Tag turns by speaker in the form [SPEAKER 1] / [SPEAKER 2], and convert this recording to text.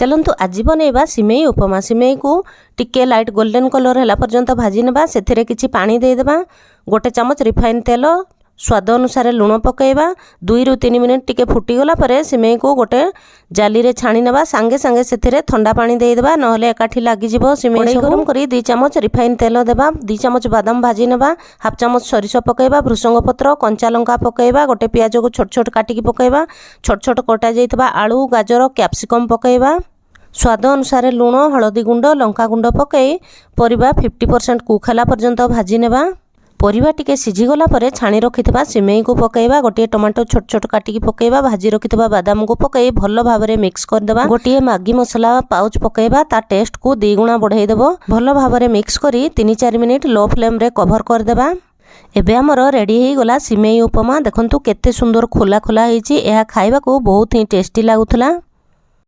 [SPEAKER 1] चलतु आज बनैबा सिमेई उपमा। सिमेई को टिके लाइट गोल्डन कलर है पर्यंत भाजी नेबा। सेथिरे किछि पानी देदेबा, गोटे चमच रिफाइन तेल, स्वाद अनुसार लुण पकेबा। 2 ରୁ 3 मिनिट टिके फुटीगला परे सिमेई को गोटे जाली रे छाणी नेबा। सांगे सांगे सेथिरे ठंडा पानी देदेबा, नहले एकाठी लागि जिवो। सिमेई गरम करी 2 चमच रिफाइन तेल देबा, 2 चमच बादाम भाजी नेबा, हाफ चमच सरिष पकेबा, भृसंग पत्र, कंचा लंका पकेबा, गोटे प्याज को छोट छोट काटिकी पकेबा, छोट छोट कटा जाइतबा आलू, गाजर, कैप्सिकम पकेबा। स्वाद अनुसार लुण, हलदी गुंड, लंका गुंड पकई परिबा 50% कुक होला पर्यंत भाजी नेबा। परिबा टिके सिझीगला परे छाणी रखिथिबा सिमेई को पकेबा, गोटे टमाटो छोट छोट काटिकी पकेबा, भाजी रखिथिबा बादाम को पकई भल भाबरे मिक्स कर देबा। गोटे मैगी मसला पाउच पकेबा, ता टेस्ट को 2 गुणा बढ़ाई देबो। भल भाबरे मिक्स करी 3-4 मिनिट लो फ्लेम रे कवर कर देबा। एबे हमर रेडी हे गला सिमेई उपमा। देखंतु केते सुंदर खोला खोला हेची। एहा खाइबा को बहुत ही टेस्टी लागुथला।